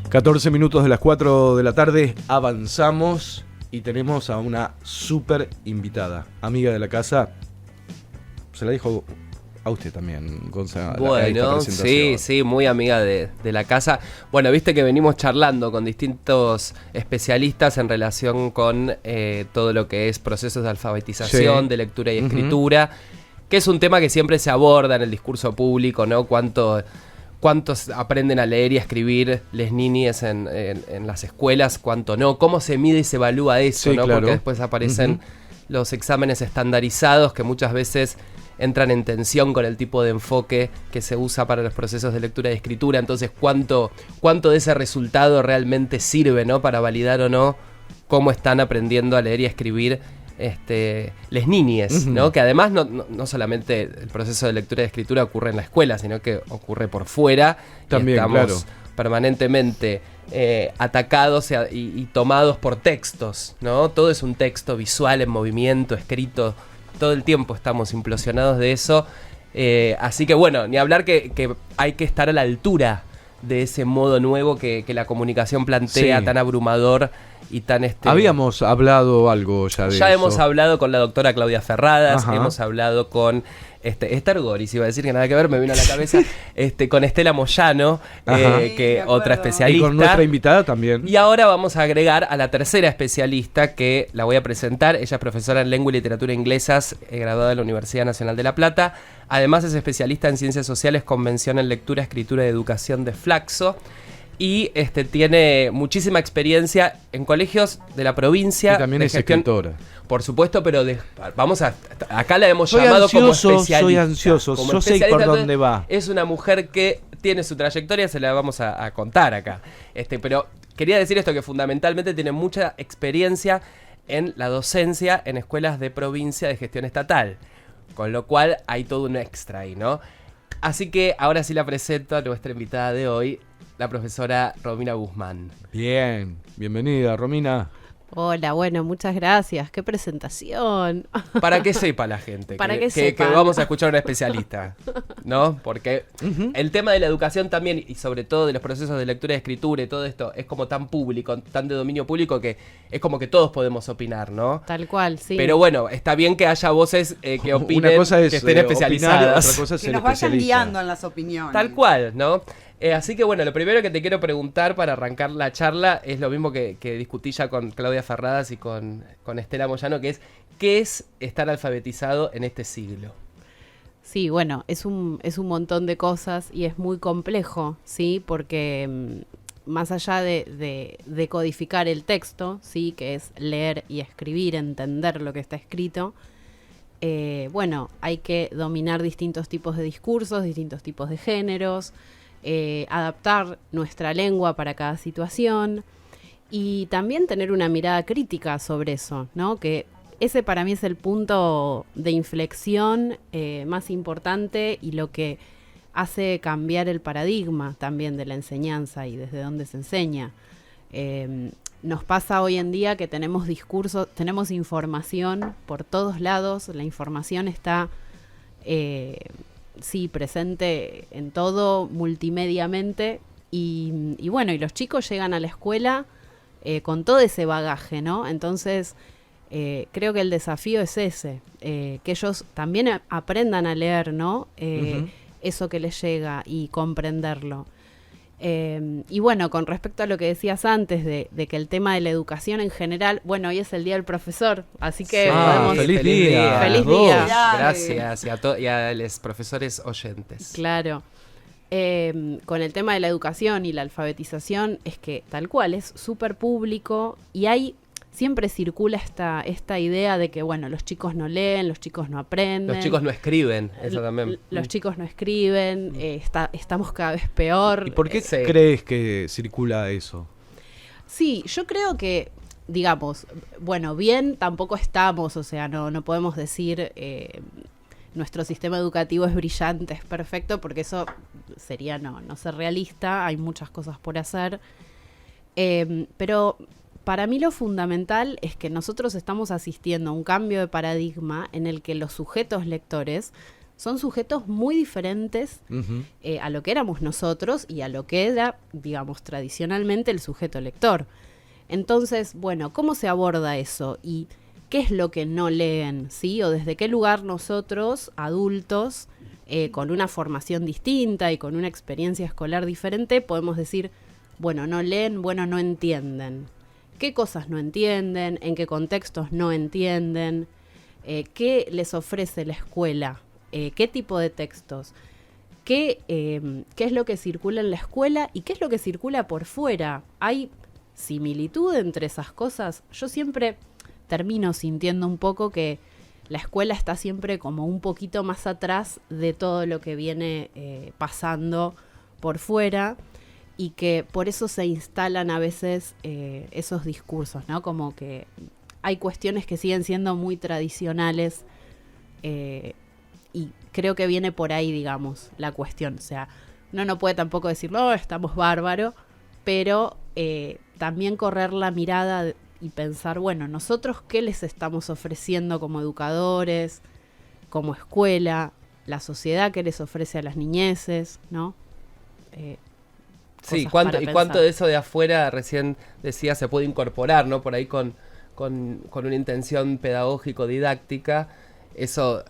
14 minutos de las 4 de la tarde, avanzamos y tenemos a una súper invitada, amiga de la casa. Se la dijo a usted también, Gonzalo. Bueno, sí, muy amiga de la casa. Bueno, viste que venimos charlando con distintos especialistas en relación con todo lo que es procesos de alfabetización, de lectura y escritura, que es un tema que siempre se aborda en el discurso público, ¿no? ¿Cuántos aprenden a leer y a escribir les niñes en las escuelas? ¿Cuánto no? ¿Cómo se mide y se evalúa eso? Sí, ¿no? claro. Porque después aparecen los exámenes estandarizados que muchas veces entran en tensión con el tipo de enfoque que se usa para los procesos de lectura y escritura. Entonces, ¿cuánto de ese resultado realmente sirve, ¿no? Para validar o no cómo están aprendiendo a leer y a escribir les niñes, ¿no? Que además no solamente el proceso de lectura y escritura ocurre en la escuela, sino que ocurre por fuera. También, y estamos permanentemente atacados y tomados por textos, ¿no? Todo es un texto visual, en movimiento, escrito. Todo el tiempo estamos implosionados de eso. Así que bueno, ni hablar que hay que estar a la altura de ese modo nuevo que la comunicación plantea, tan abrumador y tan Habíamos hablado algo ya de eso. Ya hemos hablado con la doctora Claudia Ferradas, hemos hablado con Esther Goris, iba a decir que nada que ver, me vino a la cabeza, con Estela Moyano, que otra especialista. Y con nuestra invitada también. Y ahora vamos a agregar a la tercera especialista, que la voy a presentar. Ella es profesora en Lengua y Literatura Inglesas, graduada de la Universidad Nacional de La Plata. Además es especialista en Ciencias Sociales con mención en Lectura, Escritura y Educación de Flaxo. Y tiene muchísima experiencia en colegios de la provincia. Y también es escritora. Por supuesto, pero acá la hemos llamado como especialista. Soy ansioso, yo sé por dónde va. Es una mujer que tiene su trayectoria, se la vamos a contar acá. Pero quería decir esto, que fundamentalmente tiene mucha experiencia en la docencia en escuelas de provincia de gestión estatal. Con lo cual hay todo un extra ahí, ¿no? Así que ahora sí la presento a nuestra invitada de hoy, la profesora Romina Guzmán. Bien, bienvenida, Romina. Hola, bueno, muchas gracias. ¡Qué presentación! Para que sepa la gente que vamos a escuchar a una especialista, ¿no? Porque el tema de la educación también, y sobre todo de los procesos de lectura y escritura y todo esto, es como tan público, tan de dominio público, que es como que todos podemos opinar, ¿no? Tal cual, sí. Pero bueno, está bien que haya voces que opinen, una cosa es, que estén especializadas. Opinar, otra cosa es que nos vayan guiando en las opiniones. Tal cual, ¿no? Así que bueno, lo primero que te quiero preguntar para arrancar la charla es lo mismo que discutí ya con Claudia Ferradas y con Estela Moyano, que es ¿qué es estar alfabetizado en este siglo? Sí, bueno, es un montón de cosas y es muy complejo, ¿sí? Porque más allá de codificar el texto, ¿sí? Que es leer y escribir, entender lo que está escrito, bueno, hay que dominar distintos tipos de discursos, distintos tipos de géneros, adaptar nuestra lengua para cada situación y también tener una mirada crítica sobre eso, ¿no? Que ese para mí es el punto de inflexión más importante y lo que hace cambiar el paradigma también de la enseñanza y desde dónde se enseña. Nos pasa hoy en día que tenemos discursos, tenemos información por todos lados, la información está presente en todo, multimediamente, y bueno, y los chicos llegan a la escuela con todo ese bagaje, ¿no? Entonces, creo que el desafío es ese, que ellos también aprendan a leer, ¿no? Eso que les llega y comprenderlo. Y bueno, con respecto a lo que decías antes de que el tema de la educación en general, bueno, hoy es el Día del Profesor, así que podemos... ¡Feliz día! ¡Feliz día! Gracias, y a los profesores oyentes. Claro. Con el tema de la educación y la alfabetización, es que tal cual, es súper público y siempre circula esta idea de que, bueno, los chicos no leen, los chicos no aprenden. Los chicos no escriben, eso también. Los chicos no escriben, estamos cada vez peor. ¿Y por qué crees que circula eso? Sí, yo creo que, digamos, bueno, bien tampoco estamos, o sea, no podemos decir nuestro sistema educativo es brillante, es perfecto, porque eso sería no ser realista, hay muchas cosas por hacer, pero para mí lo fundamental es que nosotros estamos asistiendo a un cambio de paradigma en el que los sujetos lectores son sujetos muy diferentes a lo que éramos nosotros y a lo que era, digamos, tradicionalmente el sujeto lector. Entonces, bueno, ¿cómo se aborda eso? ¿Y qué es lo que no leen? ¿Sí? ¿O desde qué lugar nosotros, adultos, con una formación distinta y con una experiencia escolar diferente, podemos decir, bueno, no leen, bueno, no entienden? ¿Qué cosas no entienden? ¿En qué contextos no entienden? ¿Qué les ofrece la escuela? ¿Qué tipo de textos? ¿Qué es lo que circula en la escuela y qué es lo que circula por fuera? ¿Hay similitud entre esas cosas? Yo siempre termino sintiendo un poco que la escuela está siempre como un poquito más atrás de todo lo que viene pasando por fuera y que por eso se instalan a veces esos discursos, ¿no? Como que hay cuestiones que siguen siendo muy tradicionales y creo que viene por ahí, digamos, la cuestión. O sea, uno no puede tampoco decir, no, estamos bárbaro, pero también correr la mirada y pensar, bueno, nosotros qué les estamos ofreciendo como educadores, como escuela, la sociedad que les ofrece a las niñeces, ¿no? Sí, cuánto de eso de afuera, recién decía, se puede incorporar, ¿no? Por ahí con una intención pedagógico-didáctica. Eso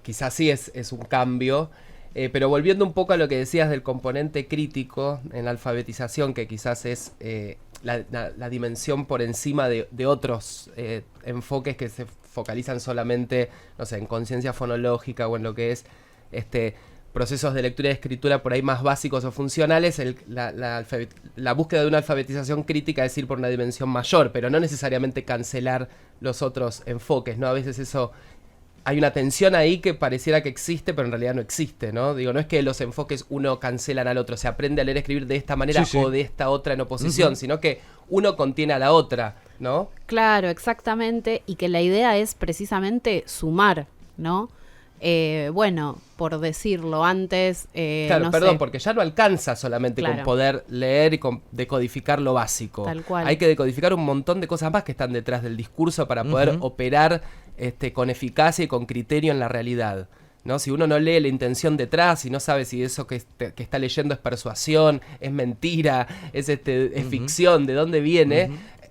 quizás sí es un cambio. Pero volviendo un poco a lo que decías del componente crítico en la alfabetización, que quizás es la dimensión por encima de otros enfoques que se focalizan solamente, no sé, en conciencia fonológica o en lo que es procesos de lectura y escritura por ahí más básicos o funcionales, la búsqueda de una alfabetización crítica es ir por una dimensión mayor, pero no necesariamente cancelar los otros enfoques, ¿no? A veces eso... Hay una tensión ahí que pareciera que existe, pero en realidad no existe, ¿no? Digo, no es que los enfoques uno cancelan al otro, se aprende a leer y escribir de esta manera o de esta otra en oposición, sino que uno contiene a la otra, ¿no? Claro, exactamente, y que la idea es precisamente sumar, ¿no? Bueno, por decirlo antes... claro, no perdón, sé. porque ya no alcanza solamente con poder leer y con decodificar lo básico. Tal cual. Hay que decodificar un montón de cosas más que están detrás del discurso para poder operar con eficacia y con criterio en la realidad, ¿no? Si uno no lee la intención detrás y no sabe si eso que está leyendo es persuasión, es mentira, es ficción, de dónde viene...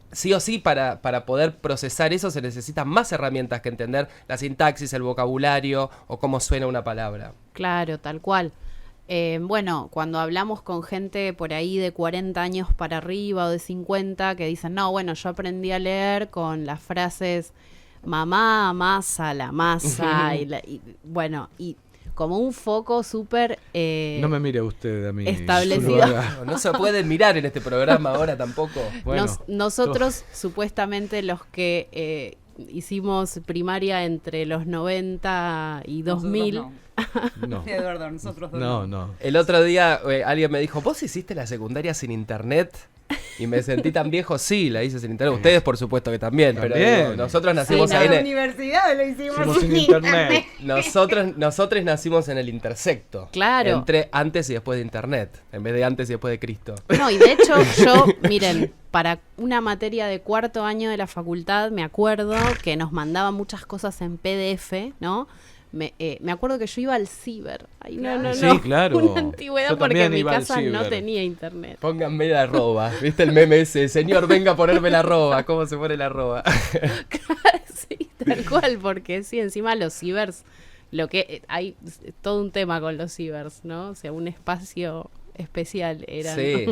Sí o sí, para poder procesar eso se necesitan más herramientas que entender la sintaxis, el vocabulario o cómo suena una palabra. Claro, tal cual. Bueno, cuando hablamos con gente por ahí de 40 años para arriba o de 50 que dicen, no, bueno, yo aprendí a leer con las frases mamá, amasa, la masa, y como un foco súper... no me mire usted a mí. Establecido. No se pueden mirar en este programa ahora tampoco. Bueno, nosotros, supuestamente, los que hicimos primaria entre los 90 y 2000... No. Eduardo, nosotros dos. No. El otro día alguien me dijo, ¿vos hiciste la secundaria sin internet? Y me sentí tan viejo, sí, la hice sin internet. Ustedes, por supuesto que también, pero digo, nosotros nacimos Sí, ahí En la en universidad lo hicimos sin internet. nosotros nacimos en el intersecto. Claro. Entre antes y después de internet, en vez de antes y después de Cristo. No, y de hecho yo, miren, para una materia de cuarto año de la facultad, me acuerdo que nos mandaban muchas cosas en PDF, ¿no? Me acuerdo que yo iba al ciber. Ay, no. Sí, claro. Una antigüedad Yo porque también en mi iba al casa no ciber. tenía internet. Pónganme la arroba. ¿Viste el meme ese? Señor, venga a ponerme la arroba. ¿Cómo se pone la arroba? Sí, tal cual, porque sí, encima los cibers, lo que hay todo un tema con los cibers, ¿no? O sea, un espacio especial era. Sí,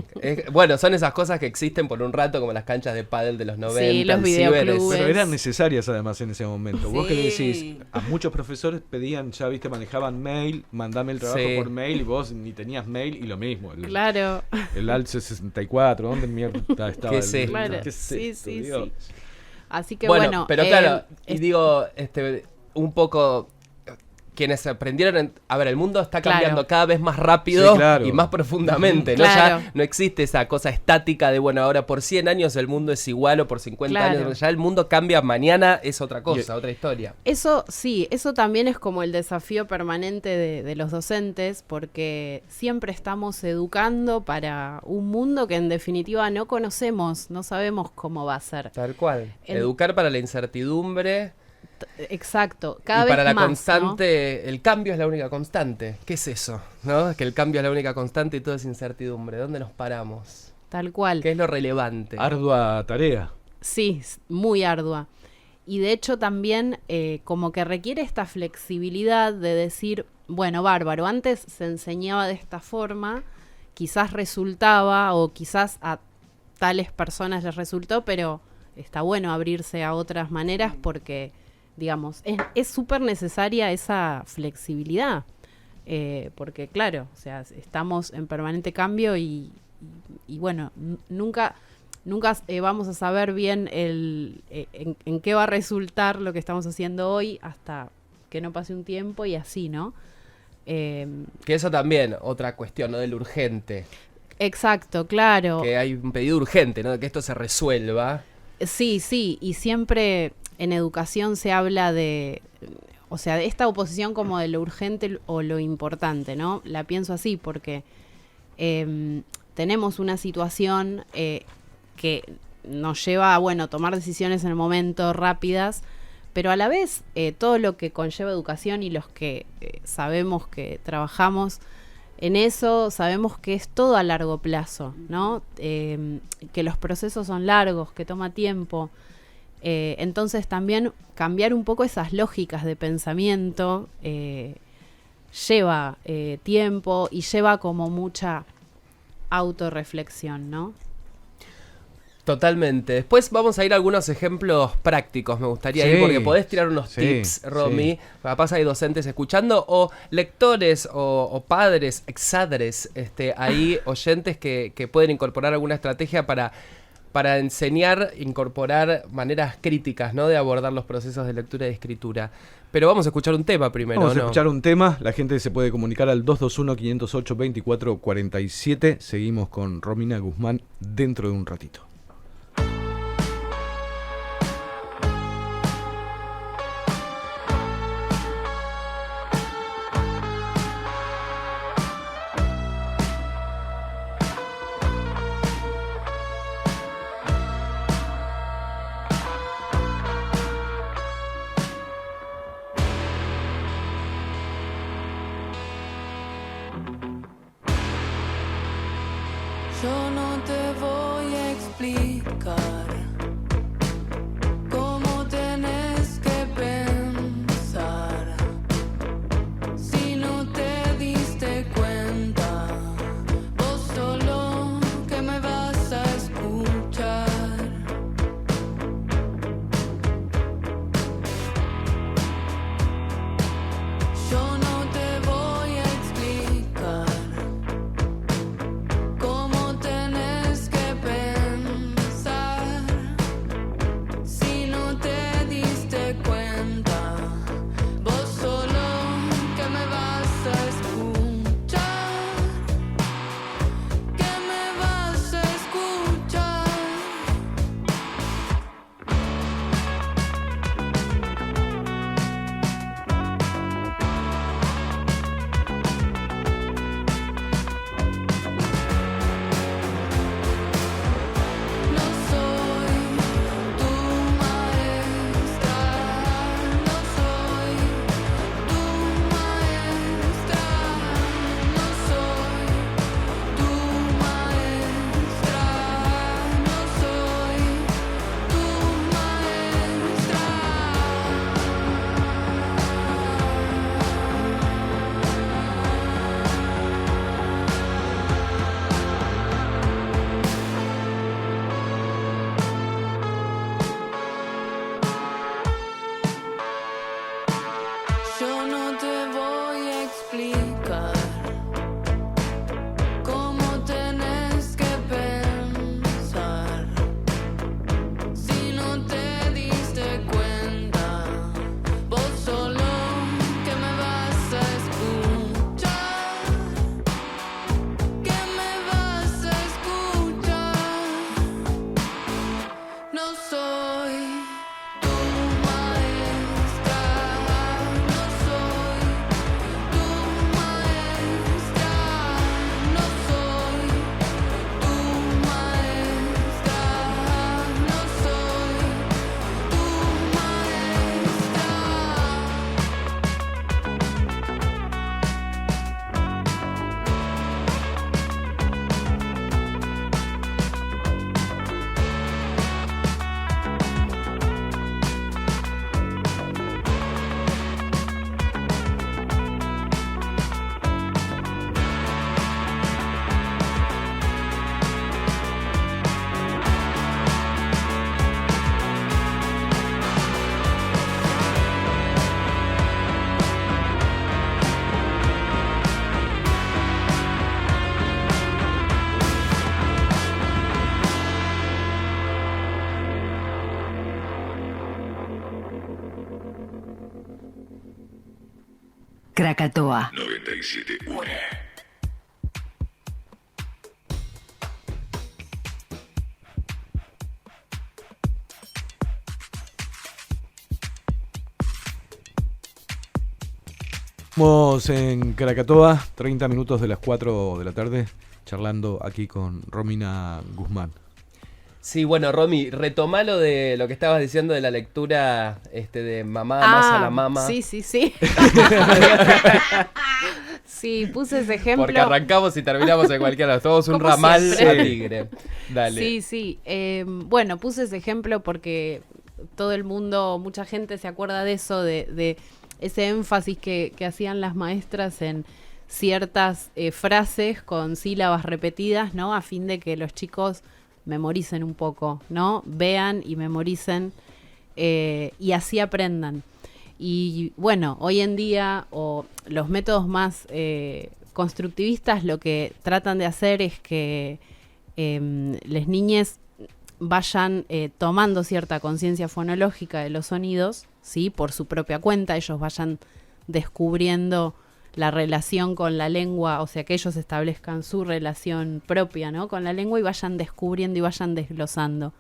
bueno, son esas cosas que existen por un rato, como las canchas de pádel de los 90. Sí, los el ciber videoclubes. Pero eran necesarias además en ese momento. Vos que Sí. decís, a muchos profesores pedían, ya viste, manejaban mail, mandame el trabajo Sí. por mail y vos ni tenías mail y lo mismo. Claro. El ALT 64, ¿dónde mierda estaba? ¿Qué es esto? Claro. ¿Qué es Sí, esto, sí, Dios? sí. Así que bueno, bueno. pero claro, y digo, un poco... Quienes aprendieron, a ver, el mundo está cambiando Claro. cada vez más rápido Sí, claro. y más profundamente, ¿no? Claro. Ya no existe esa cosa estática de, bueno, ahora por 100 años el mundo es igual o por 50 Claro. años, ya el mundo cambia, mañana es otra cosa, otra historia. Eso sí, eso también es como el desafío permanente de los docentes, porque siempre estamos educando para un mundo que en definitiva no conocemos, no sabemos cómo va a ser. Tal cual. El- Educar para la incertidumbre Exacto, cada y vez para la más, constante, el cambio es la única constante. ¿Qué es eso? ¿No? Es que el cambio es la única constante y todo es incertidumbre. ¿Dónde nos paramos? ¿no? Tal cual. ¿Qué es lo relevante? Ardua tarea. Sí, muy ardua. Y de hecho también como que requiere esta flexibilidad de decir, bueno, bárbaro, antes se enseñaba de esta forma, quizás resultaba o quizás a tales personas les resultó, pero está bueno abrirse a otras maneras porque, digamos, es súper necesaria esa flexibilidad. Porque claro, o sea, estamos en permanente cambio y bueno, nunca vamos a saber bien en qué va a resultar lo que estamos haciendo hoy hasta que no pase un tiempo y así, ¿no? Que eso también, otra cuestión, ¿no? Del urgente. Exacto, claro. Que hay un pedido urgente, ¿no? De que esto se resuelva. Sí, y siempre en educación se habla de, o sea, de esta oposición como de lo urgente o lo importante, ¿no? La pienso así porque tenemos una situación que nos lleva a, bueno, tomar decisiones en el momento rápidas, pero a la vez todo lo que conlleva educación y los que sabemos que trabajamos en eso, sabemos que es todo a largo plazo, ¿no? Que los procesos son largos, que toma tiempo. Entonces también cambiar un poco esas lógicas de pensamiento lleva tiempo y lleva como mucha autorreflexión, ¿no? Totalmente. Después vamos a ir a algunos ejemplos prácticos, me gustaría ir, porque podés tirar unos tips, Romy. Sí. Capaz hay docentes escuchando, o lectores, o padres, exadres, ahí oyentes que pueden incorporar alguna estrategia para enseñar, incorporar maneras críticas, ¿no? De abordar los procesos de lectura y de escritura. Pero vamos a escuchar un tema primero, Vamos a ¿no? escuchar un tema. La gente se puede comunicar al 221-508-2447. Seguimos con Romina Guzmán dentro de un ratito. Yo no te voy a explicar cómo tenés que pensar si no te diste cuenta, vos solo que me vas a escuchar. Yo no te voy a explicar cómo tenés que pensar Krakatoa. 97.1. Estamos en Krakatoa, 30 minutos de las 4 de la tarde, charlando aquí con Romina Guzmán. Sí, bueno, Romy, retoma lo de lo que estabas diciendo de la lectura de mamá, más a la mama. Sí. Sí, puse ese ejemplo. Porque arrancamos y terminamos en cualquiera. Todos un Como ramal siempre. a tigre. Dale. Sí. Bueno, puse ese ejemplo porque todo el mundo, mucha gente se acuerda de eso, de ese énfasis que hacían las maestras en ciertas frases con sílabas repetidas, ¿no? A fin de que los chicos memoricen un poco, ¿no? Vean y memoricen y así aprendan. Y bueno, hoy en día, o los métodos más constructivistas, lo que tratan de hacer es que las niñas vayan tomando cierta conciencia fonológica de los sonidos, ¿sí? Por su propia cuenta, ellos vayan descubriendo la relación con la lengua, o sea, que ellos establezcan su relación propia, ¿no? Con la lengua y vayan descubriendo y vayan desglosando.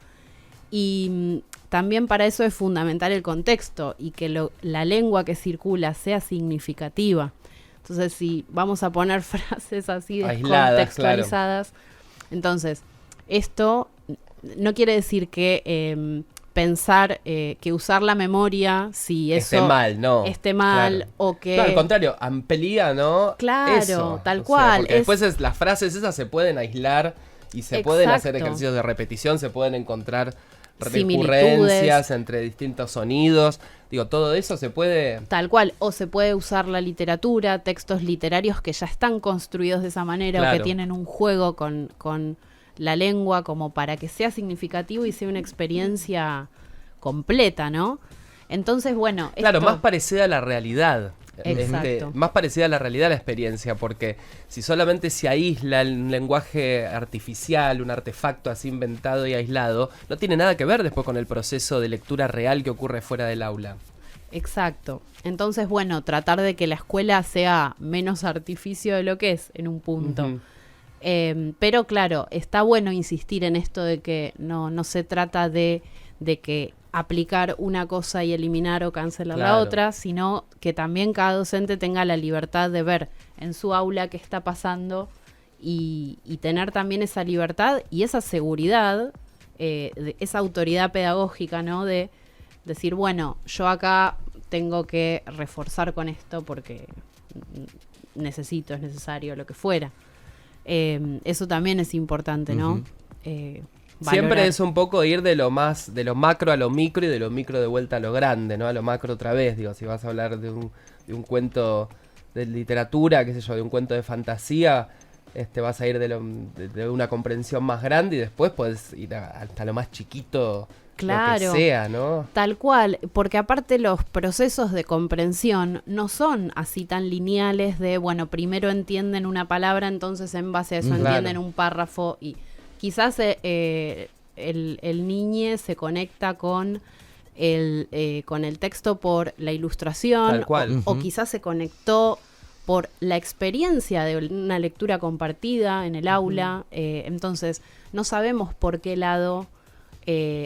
Y también para eso es fundamental el contexto y que la lengua que circula sea significativa. Entonces, si vamos a poner frases así descontextualizadas, entonces, esto no quiere decir que pensar que usar la memoria, si eso esté mal, no. esté mal, Claro. o que... No, al contrario, amplía, ¿no? Claro, Eso. tal O sea, cual. porque después las frases esas se pueden aislar y se pueden hacer Exacto. ejercicios de repetición, se pueden encontrar Similitudes. recurrencias entre distintos sonidos. Digo, todo eso se puede... Tal cual, o se puede usar la literatura, textos literarios que ya están construidos de esa manera o Claro. que tienen un juego con la lengua como para que sea significativo y sea una experiencia completa, ¿no? Entonces, bueno... Claro, esto- más parecida a la realidad. Exacto. Más parecida a la realidad la experiencia, porque si solamente se aísla el lenguaje artificial, un artefacto así inventado y aislado, no tiene nada que ver después con el proceso de lectura real que ocurre fuera del aula. Exacto. Entonces, bueno, tratar de que la escuela sea menos artificio de lo que es en un punto. Ujú. Pero claro, está bueno insistir en esto de que no se trata de que aplicar una cosa y eliminar o cancelar la Claro. otra, sino que también cada docente tenga la libertad de ver en su aula qué está pasando y tener también esa libertad y esa seguridad, esa autoridad pedagógica, ¿no? De decir, bueno, yo acá tengo que reforzar con esto porque necesito, es necesario, lo que fuera. Eso también es importante, ¿no? Ujú. Siempre Valorar. es un poco ir de lo macro a lo micro y de lo micro de vuelta a lo grande, ¿no? A lo macro otra vez, digo, si vas a hablar de un cuento de literatura, qué sé yo, de un cuento de fantasía, vas a ir de una comprensión más grande y después puedes ir hasta lo más chiquito, Claro. lo que sea, ¿no? Tal cual, porque aparte los procesos de comprensión no son así tan lineales de, bueno, primero entienden una palabra, entonces en base a eso Claro. entienden un párrafo y quizás el niñe se conecta con el texto por la ilustración Tal cual. o Ujú. quizás se conectó por la experiencia de una lectura compartida en el aula. Entonces no sabemos por qué lado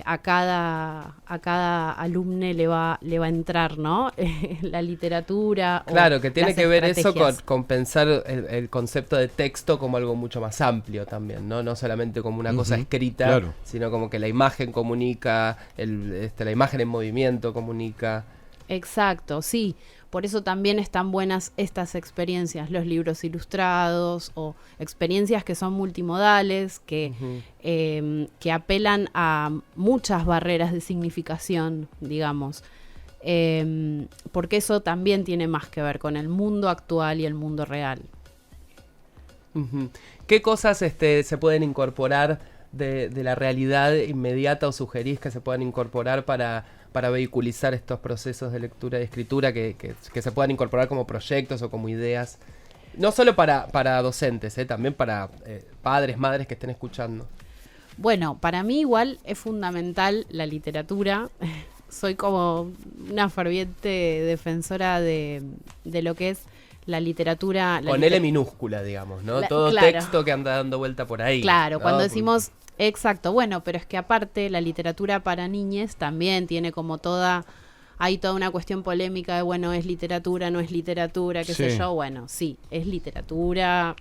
a cada alumne le va a entrar, ¿no? La literatura. o Claro, que tiene las que ver eso estrategias. con pensar el concepto de texto como algo mucho más amplio también, ¿no? No solamente como una cosa Ujú, escrita, claro. sino como que la imagen comunica, la imagen en movimiento comunica. Exacto, sí. Por eso también están buenas estas experiencias, los libros ilustrados o experiencias que son multimodales, que apelan a muchas barreras de significación, digamos. Porque eso también tiene más que ver con el mundo actual y el mundo real. Ujú. ¿Qué cosas se pueden incorporar de la realidad inmediata o sugerís que se puedan incorporar para vehiculizar estos procesos de lectura y escritura que se puedan incorporar como proyectos o como ideas? No solo para docentes, también para padres, madres que estén escuchando. Bueno, para mí igual es fundamental la literatura. Soy como una ferviente defensora de lo que es la literatura... Con L minúscula, digamos, ¿no? Todo claro. texto que anda dando vuelta por ahí. Claro, ¿no? cuando decimos... Exacto, bueno, pero es que aparte la literatura para niñes también tiene como hay toda una cuestión polémica de, bueno, es literatura, no es literatura, qué sé Sí. yo, bueno, sí, es literatura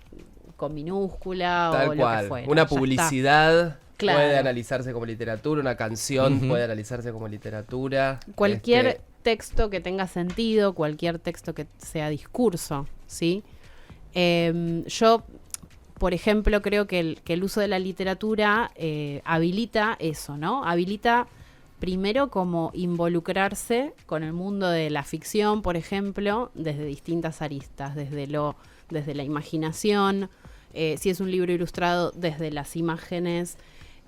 con minúscula Tal o lo cual. que fuera. Una ya está. publicidad Claro. puede analizarse como literatura, una canción Ujú. puede analizarse como literatura. Cualquier texto que tenga sentido, cualquier texto que sea discurso, ¿sí? Yo, por ejemplo, creo que el uso de la literatura habilita eso, ¿no? Habilita primero como involucrarse con el mundo de la ficción, por ejemplo, desde distintas aristas, desde la imaginación, si es un libro ilustrado, desde las imágenes,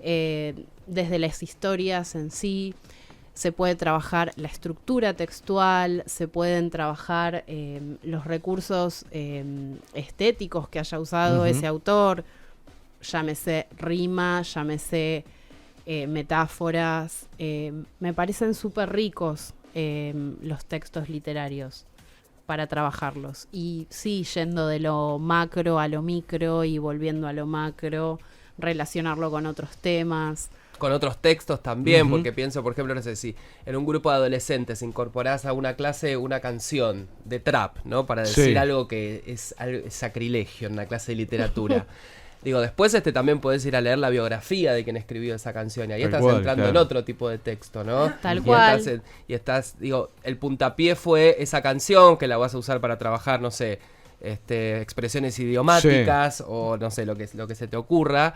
desde las historias en sí. Se puede trabajar la estructura textual, se pueden trabajar los recursos estéticos que haya usado Ujú. ese autor, llámese rima, llámese metáforas. Me parecen súper ricos los textos literarios para trabajarlos. Y sí, yendo de lo macro a lo micro y volviendo a lo macro, relacionarlo con otros temas. Con otros textos también, Ujú. porque pienso, por ejemplo, no sé si en un grupo de adolescentes incorporás a una clase una canción de trap, ¿no? Para decir Sí. algo que es sacrilegio en una clase de literatura. Digo, después también podés ir a leer la biografía de quien escribió esa canción y ahí Tal estás cual, entrando claro. en otro tipo de texto, ¿no? Tal Y cual. digo, el puntapié fue esa canción que la vas a usar para trabajar, no sé, expresiones idiomáticas o no sé, lo que se te ocurra.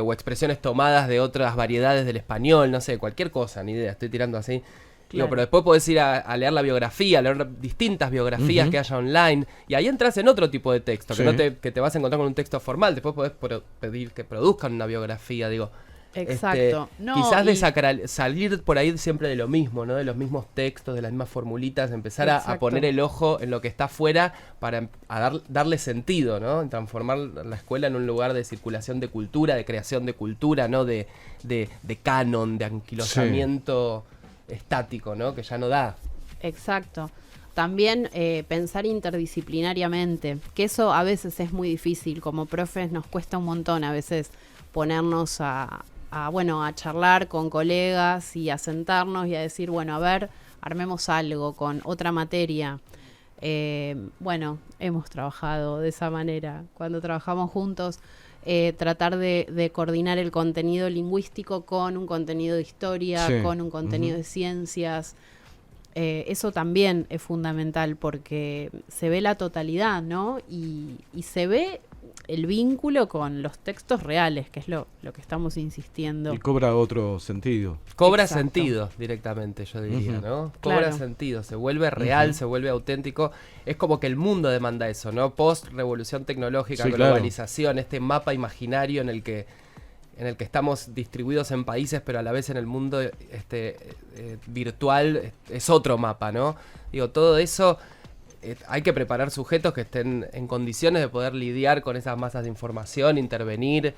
O expresiones tomadas de otras variedades del español, no sé, cualquier cosa, ni idea, estoy tirando así. Digo, Claro. pero después podés ir a leer la biografía, a leer distintas biografías Ujú. que haya online, y ahí entras en otro tipo de texto, Sí. que te vas a encontrar con un texto formal, después podés pedir que produzcan una biografía, digo. Exacto. No, Quizás y- salir por ahí siempre de lo mismo, ¿no? De los mismos textos, de las mismas formulitas, empezar a Exacto. poner el ojo en lo que está afuera para darle sentido, ¿no? En transformar la escuela en un lugar de circulación de cultura, de creación de cultura, ¿no? De canon, de anquilosamiento estático, ¿no? Que ya no da. Exacto. También pensar interdisciplinariamente, que eso a veces es muy difícil. Como profes nos cuesta un montón a veces ponernos a charlar con colegas y a sentarnos y a decir, bueno, a ver, armemos algo con otra materia. Hemos trabajado de esa manera. Cuando trabajamos juntos, tratar de coordinar el contenido lingüístico con un contenido de historia, Sí. con un contenido de ciencias. Eso también es fundamental porque se ve la totalidad, ¿no? Y se ve el vínculo con los textos reales, que es lo que estamos insistiendo. Y cobra otro sentido. Cobra Exacto. sentido directamente, yo diría, Ujú. ¿no? Cobra Claro. sentido, se vuelve real, Ujú. se vuelve auténtico. Es como que el mundo demanda eso, ¿no? Post-revolución tecnológica, Sí, claro. globalización, este mapa imaginario en el que estamos distribuidos en países, pero a la vez en el mundo virtual es otro mapa, ¿no? Digo, todo eso... hay que preparar sujetos que estén en condiciones de poder lidiar con esas masas de información, intervenir,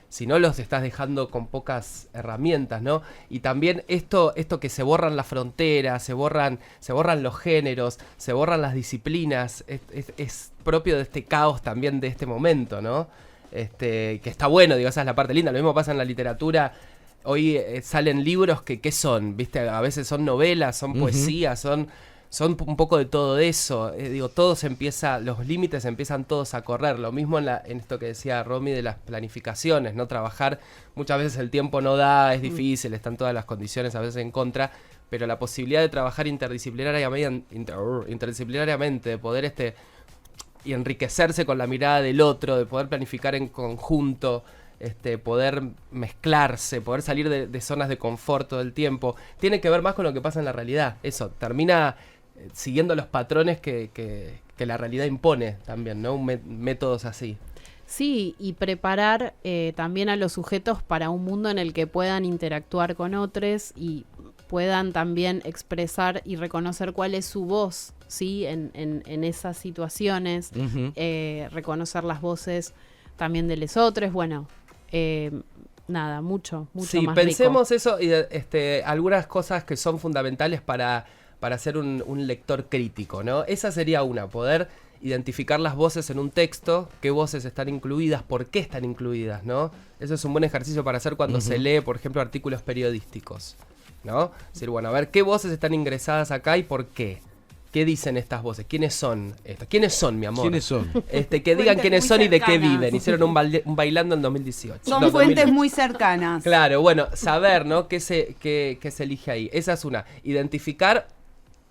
si no los estás dejando con pocas herramientas, ¿no? Y también esto que se borran las fronteras, se borran los géneros, se borran las disciplinas, es propio de este caos también de este momento, ¿no? Que está bueno, digo, esa es la parte linda. Lo mismo pasa en la literatura. Hoy salen libros ¿qué son? ¿Viste? A veces son novelas, son Ujú. poesías, son un poco de todo eso. Los límites empiezan todos a correr. Lo mismo en esto que decía Romy de las planificaciones, ¿no? Trabajar, muchas veces el tiempo no da, es difícil, están todas las condiciones a veces en contra, pero la posibilidad de trabajar interdisciplinariamente, de poder y enriquecerse con la mirada del otro, de poder planificar en conjunto, poder mezclarse, poder salir de zonas de confort todo el tiempo, tiene que ver más con lo que pasa en la realidad. Eso, termina siguiendo los patrones que la realidad impone también, ¿no? Métodos así. Sí, y preparar también a los sujetos para un mundo en el que puedan interactuar con otros y puedan también expresar y reconocer cuál es su voz, ¿sí? En esas situaciones, Ujú. reconocer las voces también de los otros, bueno, mucho Sí, más pensemos eso y algunas cosas que son fundamentales para para ser un lector crítico, ¿no? Esa sería una, poder identificar las voces en un texto, qué voces están incluidas, por qué están incluidas, ¿no? Eso es un buen ejercicio para hacer cuando se lee, por ejemplo, artículos periodísticos, ¿no? Es decir, bueno, a ver qué voces están ingresadas acá y por qué. ¿Qué dicen estas voces? ¿Quiénes son estos? ¿Quiénes son, mi amor? ¿Quiénes son? Que digan quiénes muy son y de qué cercanas. viven. Hicieron un bailando en 2018. Son No, fuentes 2008. muy cercanas. Claro, bueno, saber, ¿no? ¿Qué se elige ahí? Esa es una. Identificar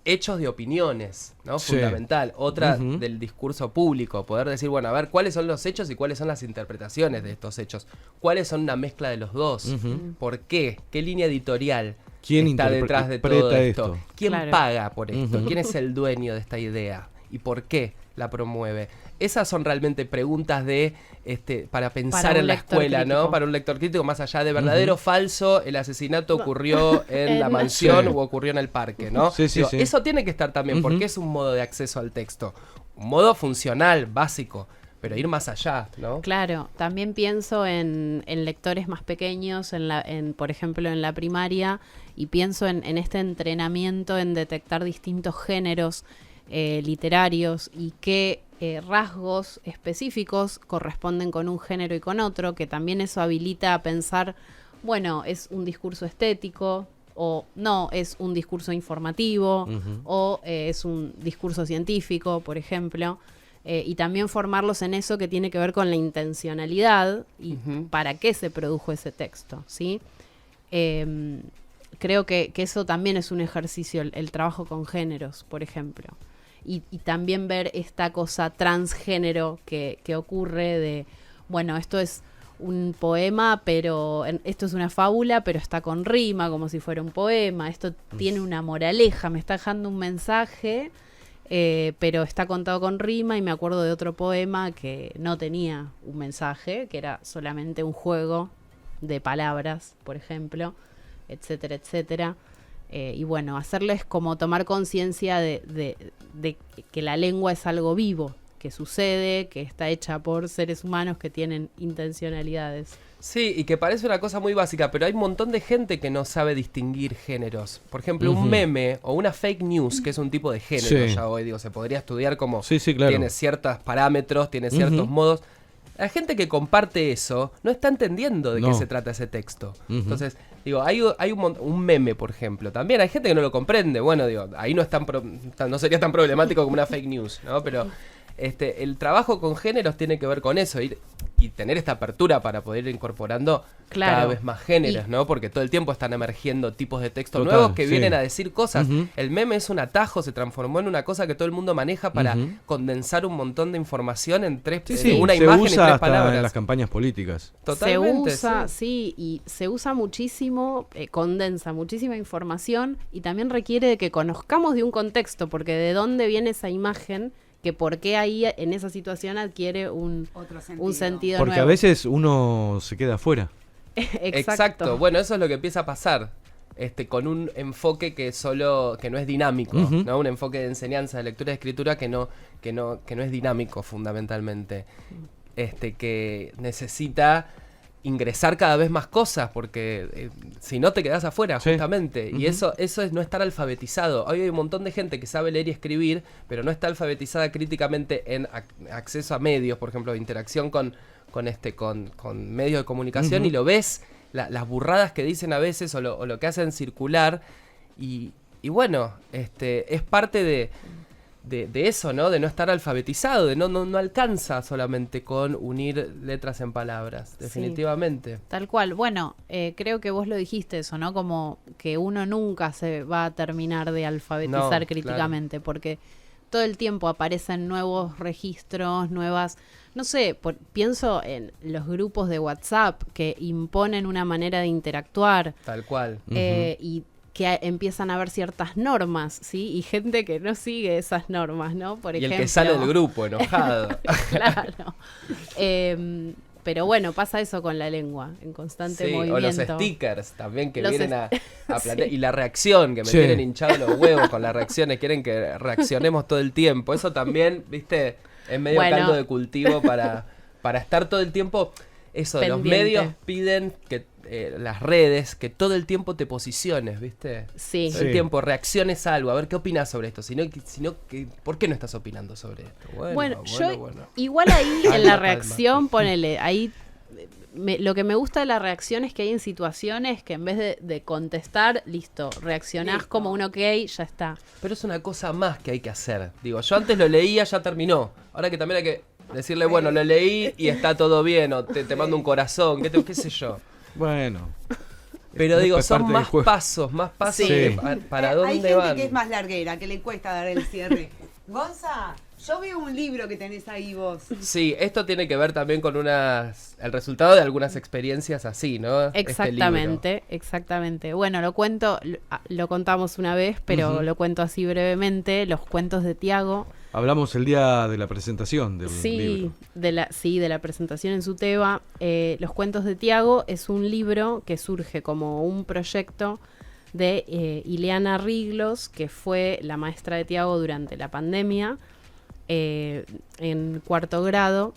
hechos de opiniones, ¿no? Sí. Fundamental. Otra Ujú. del discurso público. Poder decir, bueno, a ver, ¿cuáles son los hechos y cuáles son las interpretaciones de estos hechos? ¿Cuáles son una mezcla de los dos? Ujú. ¿Por qué? ¿Qué línea editorial ¿Quién está detrás de todo interpreta esto? esto? ¿Quién Claro. paga por esto? Ujú. ¿Quién es el dueño de esta idea? ¿Y por qué la promueve? Esas son realmente preguntas de para pensar Para un en la lector escuela, ¿no? crítico. Para un lector crítico, más allá de verdadero o falso, el asesinato ocurrió en la mansión Sí. o ocurrió en el parque, ¿no? Sí, sí, Digo, sí. Eso tiene que estar también, porque es un modo de acceso al texto. Un modo funcional, básico, pero ir más allá, ¿no? Claro, también pienso en lectores más pequeños, por ejemplo, en la primaria, y pienso en este entrenamiento en detectar distintos géneros literarios y qué rasgos específicos corresponden con un género y con otro, que también eso habilita a pensar, bueno, es un discurso estético, o no, es un discurso informativo, Ujú. o es un discurso científico, por ejemplo. Y también formarlos en eso que tiene que ver con la intencionalidad y Ujú. para qué se produjo ese texto, ¿sí? Creo que eso también es un ejercicio, el trabajo con géneros, por ejemplo. Y también ver esta cosa transgénero que ocurre de, bueno, esto es un poema, pero esto es una fábula, pero está con rima, como si fuera un poema. Esto tiene una moraleja, me está dejando un mensaje, pero está contado con rima. Y me acuerdo de otro poema que no tenía un mensaje, que era solamente un juego de palabras, por ejemplo, etcétera, etcétera. Y bueno, hacerles como tomar conciencia de que la lengua es algo vivo, que sucede, que está hecha por seres humanos que tienen intencionalidades. Sí, y que parece una cosa muy básica, pero hay un montón de gente que no sabe distinguir géneros. Por ejemplo, Ujú. un meme o una fake news, que es un tipo de género Sí. ya hoy, digo, se podría estudiar como Sí, sí, claro. tiene ciertos parámetros, tiene ciertos Ujú. modos. La gente que comparte eso no está entendiendo de qué No. se trata ese texto. Ujú. Entonces, digo, hay un meme, por ejemplo. También hay gente que no lo comprende. Bueno, digo, ahí no es no sería tan problemático como una fake news, ¿no? Pero el trabajo con géneros tiene que ver con eso, y tener esta apertura para poder ir incorporando Claro. cada vez más géneros, ¿no? Porque todo el tiempo están emergiendo tipos de textos Total, nuevos que sí. vienen a decir cosas. Ujú. El meme es un atajo, se transformó en una cosa que todo el mundo maneja para Ujú. condensar un montón de información en se una imagen y usa tres hasta palabras. en las campañas políticas. Totalmente, se usa, sí. sí, y se usa muchísimo, condensa muchísima información y también requiere de que conozcamos de un contexto, porque de dónde viene esa imagen, que por qué ahí en esa situación adquiere un sentido Porque nuevo. a veces uno se queda afuera. Exacto. Bueno, eso es lo que empieza a pasar. Con un enfoque que no es dinámico, Ujú. ¿no? Un enfoque de enseñanza, de lectura y de escritura que no es dinámico fundamentalmente. Que necesita ingresar cada vez más cosas, porque si no te quedas afuera, Sí. justamente. Y Ujú. eso es no estar alfabetizado. Hoy hay un montón de gente que sabe leer y escribir, pero no está alfabetizada críticamente en acceso a medios, por ejemplo, de interacción con medios de comunicación, Ujú. y lo ves, las burradas que dicen a veces o lo que hacen circular, y bueno, es parte de eso, ¿no? De no estar alfabetizado, de no alcanza solamente con unir letras en palabras, definitivamente. Tal cual. Bueno, creo que vos lo dijiste eso, ¿no? Como que uno nunca se va a terminar de alfabetizar No, críticamente, porque todo el tiempo aparecen nuevos registros, nuevas... No sé, pienso en los grupos de WhatsApp que imponen una manera de interactuar Tal cual. y que empiezan a haber ciertas normas, ¿sí? Y gente que no sigue esas normas, ¿no? Por Y ejemplo... el que sale del grupo, enojado. Claro. Pero bueno, pasa eso con la lengua, en constante Sí, movimiento. o los stickers también que Los vienen a plantear. Sí. Y la reacción, que me Sí. tienen hinchado los huevos con las reacciones, quieren que reaccionemos todo el tiempo. Eso también, viste, es medio Bueno. caldo de cultivo para estar todo el tiempo. Eso, los Pendiente. medios piden que las redes, que todo el tiempo te posiciones, ¿viste? Sí. Todo el Sí. tiempo reacciones a algo, a ver qué opinas sobre esto. ¿Por qué no estás opinando sobre esto? Bueno, yo bueno. igual ahí en Calma, la calma. reacción, ponele, ahí lo que me gusta de la reacción es que hay en situaciones que en vez de contestar, listo, reaccionás Listo. como un ok, ya está. Pero es una cosa más que hay que hacer. Digo, yo antes lo leía, ya terminó. Ahora que también hay que decirle, bueno, lo leí y está todo bien, o te mando un corazón, qué sé yo. Bueno. Pero digo, Es son parte del más juego. pasos Sí. que para Hay dónde gente van. que es más larguera, que le cuesta dar el cierre. Gonza, yo veo un libro que tenés ahí vos. Sí, esto tiene que ver también con el resultado de algunas experiencias así, ¿no? Exactamente, exactamente. Bueno, lo contamos una vez, pero Ujú. lo cuento así brevemente. Los cuentos de Tiago. Hablamos el día de la presentación del Sí, libro. de la presentación en Suteba. Los cuentos de Tiago es un libro que surge como un proyecto de Ileana Riglos, que fue la maestra de Tiago durante la pandemia, en cuarto grado.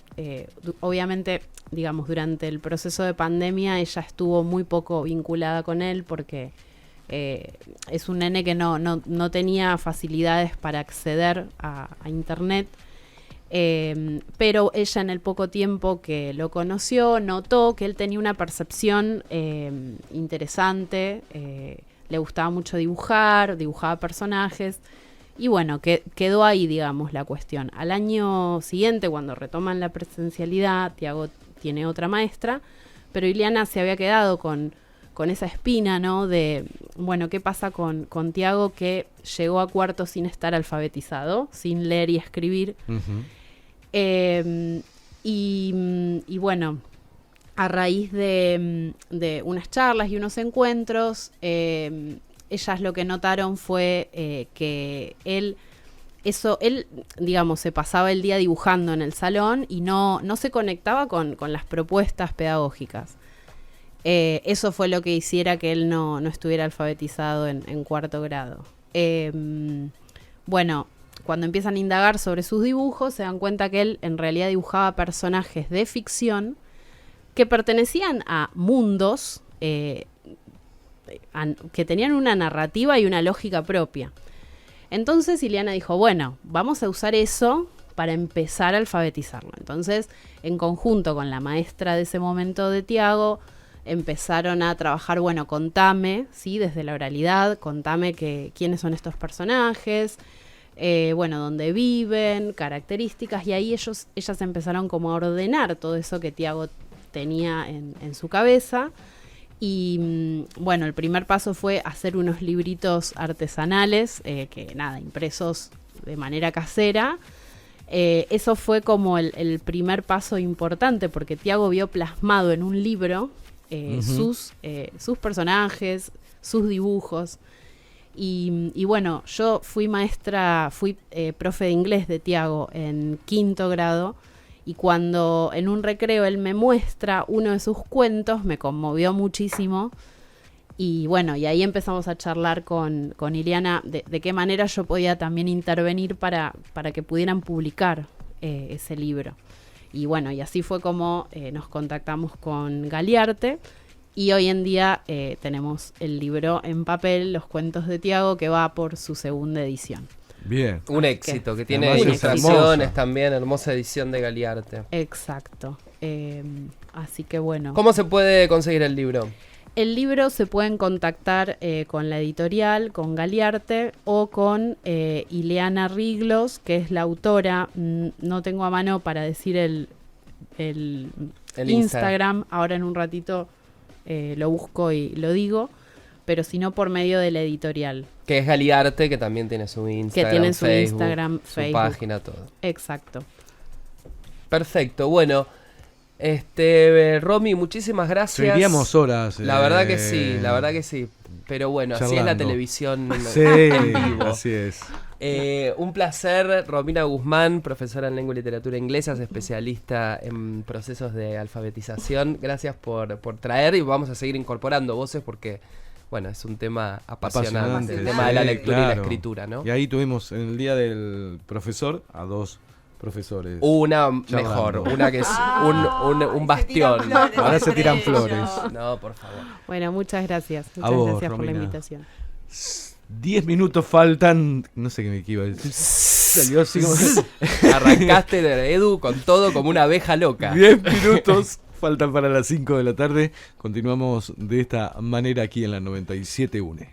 Obviamente, digamos, durante el proceso de pandemia ella estuvo muy poco vinculada con él porque es un nene que no tenía facilidades para acceder a internet. Pero ella en el poco tiempo que lo conoció notó que él tenía una percepción interesante, le gustaba mucho dibujaba personajes y bueno, quedó ahí, digamos, la cuestión. Al año siguiente, cuando retoman la presencialidad, Tiago tiene otra maestra, pero Ileana se había quedado con esa espina, ¿no? De, bueno, ¿qué pasa con Tiago que llegó a cuarto sin estar alfabetizado, sin leer y escribir? Ujú. Y bueno, a raíz de unas charlas y unos encuentros, ellas lo que notaron fue que él, digamos, se pasaba el día dibujando en el salón y no se conectaba con las propuestas pedagógicas. Eso fue lo que hiciera que él no estuviera alfabetizado en cuarto grado. Bueno, cuando empiezan a indagar sobre sus dibujos, se dan cuenta que él en realidad dibujaba personajes de ficción que pertenecían a mundos que tenían una narrativa y una lógica propia. Entonces Ileana dijo, bueno, vamos a usar eso para empezar a alfabetizarlo. Entonces, en conjunto con la maestra de ese momento de Tiago, empezaron a trabajar, bueno, contame, ¿sí? Desde la oralidad, contame quiénes son estos personajes, bueno, dónde viven, características, y ahí ellas empezaron como a ordenar todo eso que Tiago tenía en su cabeza. Y bueno, el primer paso fue hacer unos libritos artesanales, que nada, impresos de manera casera. Eso fue como el primer paso importante, porque Tiago vio plasmado en un libro sus personajes, sus dibujos. Y bueno, yo fui profe de inglés de Tiago en quinto grado, y cuando en un recreo él me muestra uno de sus cuentos, me conmovió muchísimo. Y bueno, y ahí empezamos a charlar con Ileana de qué manera yo podía también intervenir para que pudieran publicar ese libro. Y bueno, y así fue como nos contactamos con Galiarte, y hoy en día tenemos el libro en papel, Los cuentos de Tiago, que va por su segunda edición. Bien. Un éxito, que tiene Además es ilustraciones hermosa. también, hermosa edición de Galiarte. Exacto. Así que bueno. ¿Cómo se puede conseguir el libro? El libro se pueden contactar con la editorial, con Galiarte o con Ileana Riglos, que es la autora. No tengo a mano para decir el Instagram. Ahora en un ratito lo busco y lo digo. Pero si no, por medio de la editorial. Que es Galiarte, que también tiene su Instagram, Que tiene su Facebook, Instagram, su Facebook. página, todo. Exacto. Perfecto, bueno. Romy, muchísimas gracias. Seguiríamos horas. La verdad que sí, la verdad que sí. Pero bueno, así es la charlando. televisión Sí, en vivo. así es. Un placer, Romina Guzmán, profesora en lengua y literatura inglesa, especialista en procesos de alfabetización. Gracias por traer, y vamos a seguir incorporando voces porque, bueno, es un tema apasionante, el tema de la sí, lectura y la claro. escritura, ¿no? Y ahí tuvimos en el día del profesor a dos profesores. Una Charlando. mejor, una que es un se bastión. tiran flores Ahora se entre tiran ellos. flores. No, por favor. Bueno, muchas gracias. A Muchas vos, gracias por la Romina. invitación. 10 minutos faltan. No sé qué me iba a decir. Salió así como. Arrancaste de Edu con todo como una abeja loca. 10 minutos faltan para las 5 de la tarde. Continuamos de esta manera aquí en la 97.1.